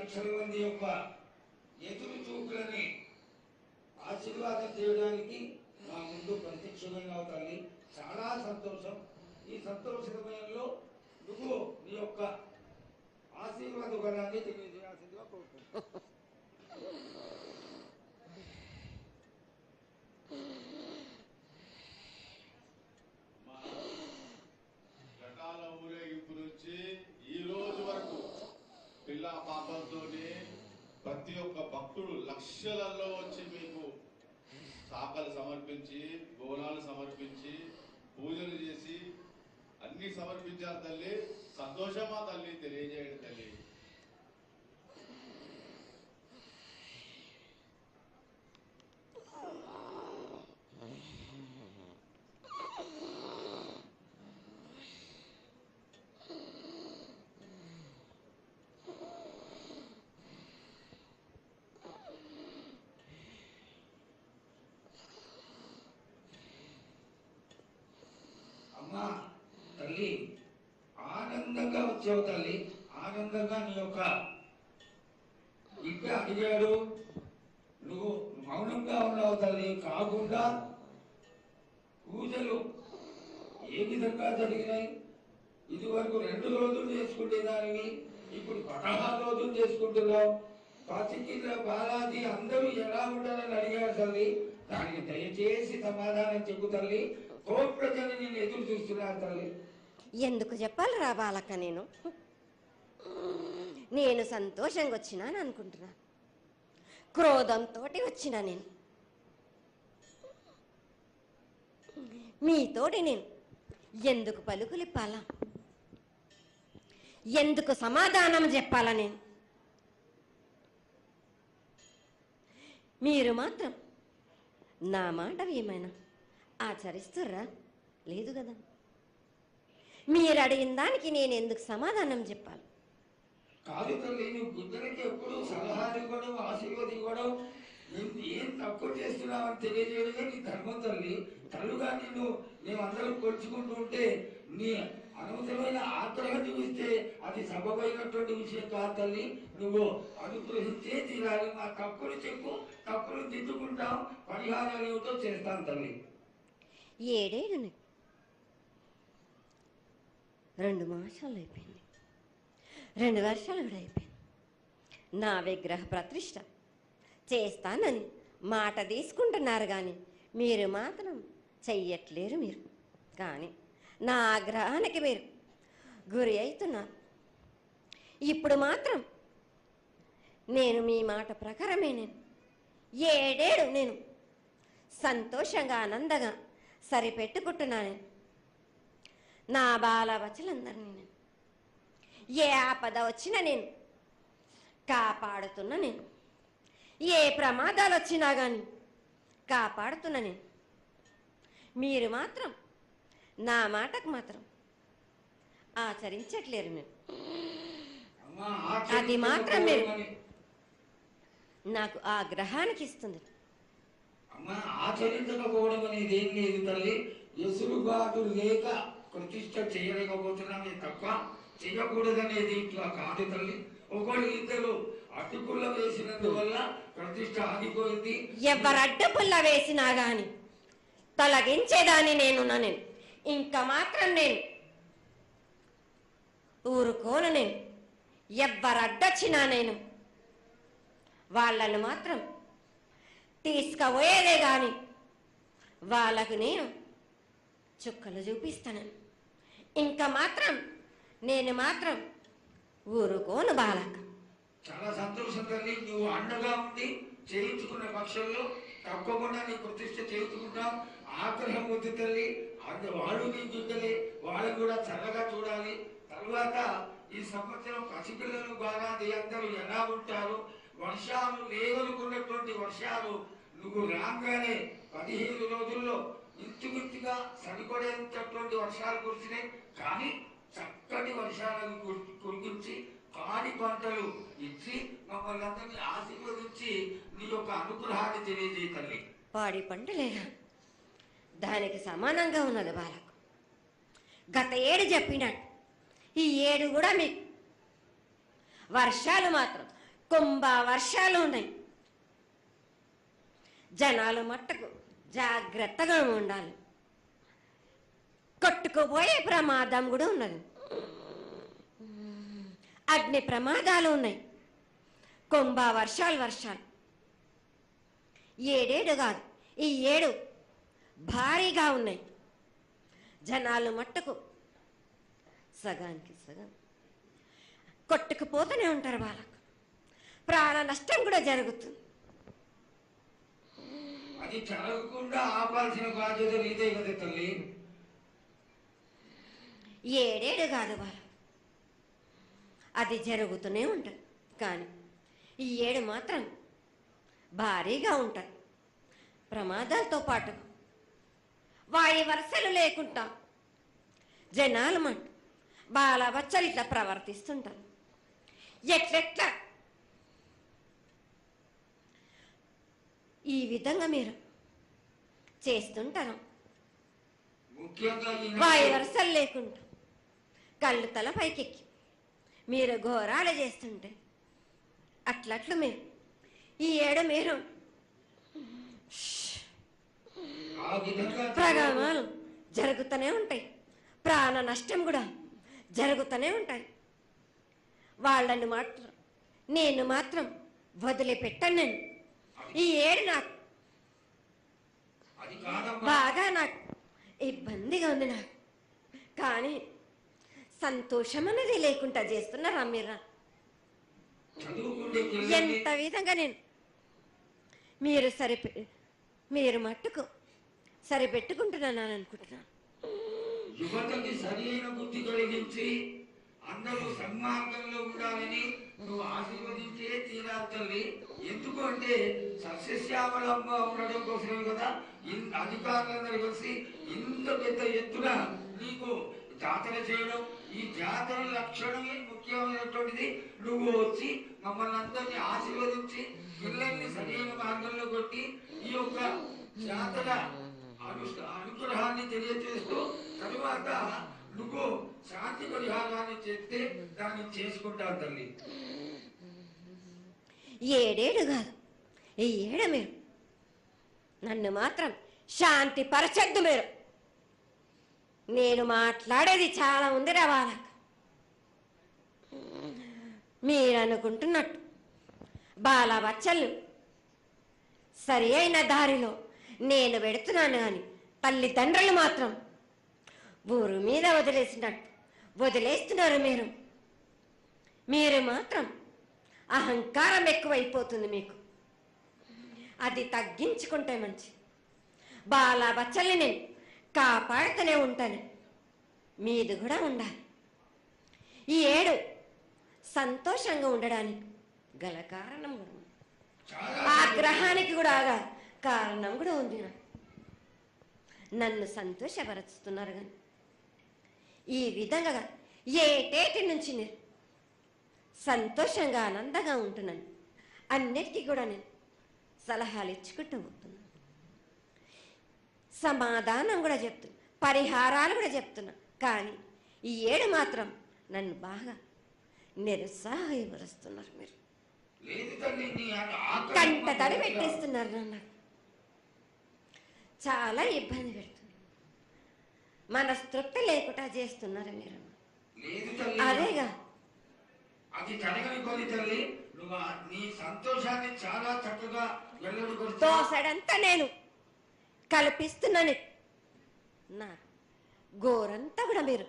లక్షల మంది యొక్క ఎదురు చూపులని ఆశీర్వాదం చేయడానికి మా ముందు ప్రత్యక్షమైన తల్లి. చాలా సంతోషం. ఈ సంతోష సమయంలో నువ్వు నీ యొక్క ఆశీర్వాద బలాన్ని తెలియజేయాల్సిందిగా కోరుకుంటున్నాను. ఘటాల ఊరేగింపు నుంచి ఈ రోజు వరకు పిల్ల పాపలతోనే ప్రతి ఒక్క భక్తుడు లక్షలలో వచ్చి మీకు శాఖలు సమర్పించి బోనాలు సమర్పించి పూజలు చేసి అన్ని సమర్పించారు తల్లి. సంతోషమా తల్లి? తెలియజేయండి తల్లి. అమ్మా తల్లి, ఆనందంగా వచ్చావు తల్లి. ఆనందంగా నీ యొక్క బిడ్డ అడిగాడు, నువ్వు మౌనంగా ఉన్నావు తల్లి. కాకుండా పూజలు ఏ విధంగా జరిగినాయి? ఇదివరకు 2 రోజులు చేసుకునేదానివి, ఇప్పుడు 16 రోజులు చేసుకుంటున్నావు. పసికిళ్ళ బాలాజీ అందరూ ఎలా ఉండాలని అడిగారు తల్లి. దానికి దయచేసి సమాధానం చెప్పు తల్లి. కోట్ల జనం నేను ఎదురు చూస్తున్నారు తల్లి. ఎందుకు చెప్పాలి రా బాలక్క? నేను సంతోషంగా వచ్చినాను అనుకుంటున్నా, క్రోధంతో వచ్చినా నేను మీతోటి నేను ఎందుకు పలుకులిప్పాలా? ఎందుకు సమాధానం చెప్పాలా? నేను మీరు మాత్రం నా మాట ఏమైనా ఆచరిస్తుర్రా? లేదు కదా. మీరు అడిగిన దానికి నేను ఎందుకు సమాధానం చెప్పాలి? కాదు తల్లి, నువ్వు బిడ్డలకి ఎప్పుడు సలహాలు ఇవ్వడం, ఆశీర్వాదం ఇవ్వడం, ఏం తక్కువ చేస్తున్నావని తెలియజేయడమే నీ ధర్మం తల్లి. తల్లుగా మేమందరం కొలుచుకుంటూ ఉంటే నీ అనవసరమైన ఆగ్రహం చూపిస్తే అది సబబైనటువంటి విషయం కాదు తల్లి. నువ్వు అనుగ్రహించే తీరాలి. మా తప్పులు చెప్పు, తప్పులు దిద్దుకుంటాం, పరిహారాలు ఏమిటో చేస్తాను తల్లి. 7 ఏళ్ళు 2 మాసాలు అయిపోయింది, 2 వర్షాలు కూడా అయిపోయింది. నా విగ్రహ ప్రతిష్ఠ చేస్తానని మాట తీసుకుంటున్నారు కానీ మీరు మాత్రం చెయ్యట్లేరు. మీరు కానీ నా ఆగ్రహానికి మీరు గురి అవుతున్నారు. ఇప్పుడు మాత్రం నేను మీ మాట ప్రకారమే నేను 7 ఏళ్ళు నేను సంతోషంగా ఆనందంగా సరిపెట్టుకుంటున్నాను. నా బాల బచ్చలందరినీ నేను ఏ ఆపద వచ్చినా నేను కాపాడుతున్నా. నేను ఏ ప్రమాదాలు వచ్చినా కానీ కాపాడుతున్నా నేను. మీరు మాత్రం నా మాటకు మాత్రం ఆచరించట్లేరు. మీరు అది మాత్రం మీరు నాకు ఆ గ్రహానికి ఇస్తుంది. అమ్మా, ఆచరించకపోవడం అనేది ఏం లేదు తల్లి. ఎసురుబాటు లేక ప్రతిష్ట చేయలేకపోతున్నామే తప్ప చేయకూడదనేది ఇట్లా కాదు తల్లి. ఒకళ్ళు ఇద్దరు అడ్డుపుల్ల వేసినందువల్ల ప్రతిష్ట ఆగిపోయింది. ఎవరు అడ్డుపుల్ల వేసినా గాని తొలగించేదాన్ని నేను. ఇంకా మాత్రం నేను ఊరుకోను. నేను ఎవరు అడ్డొచ్చినా నేను వాళ్ళను మాత్రం తీసుకుపోయేదే గాని వాళ్ళకు నేను చుక్కలు చూపిస్తాను. ఇంకా మాత్రం నేను మాత్రం ఊరుకోను బాలక. చాలా సంతోషం తల్లి. నువ్వు అండగా ఉండి చేయించుకున్న పక్షంలో తప్పకుండా నీ ప్రతిష్ట చేయించుకుంటాం. ఆగ్రహం వద్దు తల్లి. వాళ్ళు నీ బిడ్డలే, వాళ్ళని కూడా చల్లగా చూడాలి. తర్వాత ఈ సంవత్సరం పసిపిల్లలు బాగా అందరూ ఎలా ఉంటారు? వర్షాలు లేవనుకున్నటువంటి వర్షాలు నువ్వు రాగానే 15 రోజుల్లో ఇంచుమించుగా సరిపడేటటువంటి వర్షాలు కురిసినాయి. కానీ చక్కటి వర్షాలను కురిపించి పాడి పంటలు ఇచ్చి మమ్మల్ని అందరినీ ఆశీర్వదించి నీ యొక్క అనుగ్రహాన్ని తెలియజేయ తల్లి. పాడి పంటలేగా దానికి సమానంగా ఉన్నది బాలకు. గత 7 చెప్పినట్టు ఈ 7 కూడా మీకు వర్షాలు మాత్రం కుంభ వర్షాలు ఉన్నాయి. జనాలు మట్టుకు జాగ్రత్తగా ఉండాలి. కొట్టుకుపోయే ప్రమాదం కూడా ఉన్నది. అగ్ని ప్రమాదాలు ఉన్నాయి. కుంభ వర్షాలు ఏడేడు కాదు, ఈ 7 భారీగా ఉన్నాయి. జనాలు మట్టుకు సగానికి సగం కొట్టుకుపోతూనే ఉంటారు. వాళ్ళకు ప్రాణ నష్టం కూడా జరుగుతుంది. అది జరగకుండా ఆపాల్సిన బాధ్యత నీదే కదా తల్లి. ఏడేడు కాదు వాళ్ళు, అది జరుగుతూనే ఉంటుంది. కానీ ఈ 7 మాత్రం భారీగా ఉంటాయి. ప్రమాదాలతో పాటు వాయి వరుసలు లేకుండా జనాలు మంట బాలబచ్చలు ఇట్లా ప్రవర్తిస్తుంటారు. ఎట్లెట్లా ఈ విధంగా మీరు చేస్తుంటారు. ముఖ్యంగా వాయి వరుసలు లేకుండా కళ్ళు తల పైకెక్కి మీరు ఘోరాలు చేస్తుంటే అట్లట్లు మీరు ఈ 7 మీరు ఆ విధంగా ప్రమాదాలు జరుగుతూనే ఉంటాయి. ప్రాణ నష్టం కూడా జరుగుతూనే ఉంటాయి. వాళ్ళని మాత్రం నేను మాత్రం వదిలిపెట్టాను. నేను ఈ 7 నాకు అది కాదమ్మా. బాగా నాకు ఇబ్బందిగా ఉంది. నాకు కానీ సంతోషం అనేది లేకుండా చేస్తున్నారా మీరా? చదువుకుంటే పిల్లల్ని ఎంత విధంగా నేను మీరు మట్టుకు సరిపెట్టుకుంటున్నాను అనుకుంటున్నాను. యువతకి సరైన బుద్ధి కలిగించి అందరూ సన్మార్గంలో ఉండాలని నువ్వు ఆశీర్వదించే తీరాలి తల్లి. ఎందుకు అంటే సస్యశ్యామలంగా ఉండడం కోసమే కదా అధికారులందరూ కలిసి ఇంత పెద్ద ఎత్తున నీకు జాతర చేయడం. ఈ జాతర లక్షణమే ముఖ్యమైనటువంటిది. నువ్వు వచ్చి మమ్మల్ని అందరినీ ఆశీర్వదించి పిల్లల్ని సరైన మార్గంలో కొట్టి ఈ యొక్క జాతర అనుగ్రహాన్ని తెలియజేస్తూ తరువాత నువ్వు శాంతి పరిహారాన్ని చేస్తే దాన్ని చేసుకుంటావు తల్లి. ఏడేడు కాదు, ఈ 7 మీరు నన్ను మాత్రం శాంతి పరచద్దు. నేను మాట్లాడేది చాలా ఉందిరా వాళ్ళకు. మీరు అనుకుంటున్నట్టు బాలబచ్చలు సరి అయిన దారిలో నేను పెడుతున్నాను కానీ తల్లిదండ్రులు మాత్రం ఊరు మీద వదిలేస్తున్నారు. మీరు మాత్రం అహంకారం ఎక్కువైపోతుంది మీకు. అది తగ్గించుకుంటే మంచి. బాలబచ్చల్ని నేను కాపాడుతూనే ఉంటాను. మీది కూడా ఉండాలి. ఈ 7 సంతోషంగా ఉండడానికి గల కారణం కూడా ఉంది. ఆగ్రహానికి కూడా కారణం కూడా ఉంది. నన్ను సంతోషపరుస్తున్నారు కానీ ఈ విధంగా ఏటేటి నుంచి నేను సంతోషంగా ఆనందంగా ఉంటున్నాను. అన్నిటికీ కూడా నేను సలహాలు ఇచ్చుకుంటూ పోతున్నాను. సమాధానం కూడా చెప్తున్నా, పరిహారాలు కూడా చెప్తున్నా. కానీ ఈ 7 మాత్రం నన్ను బాగా నిరుత్సాహపరుస్తున్నారు. మీరు కంట తడి పెట్టేస్తున్నారు. నన్ను చాలా ఇబ్బంది పెడుతున్నారు. మనస్తృప్తి లేకుండా చేస్తున్నారు మీరు. అదేగా అది జరగని పని తల్లి. నువ్వు నీ సంతోషాన్ని చాలా చక్కగా దోసడంతా నేను కల్పిస్తున్నాను. నా గోరంతా కూడా మీరు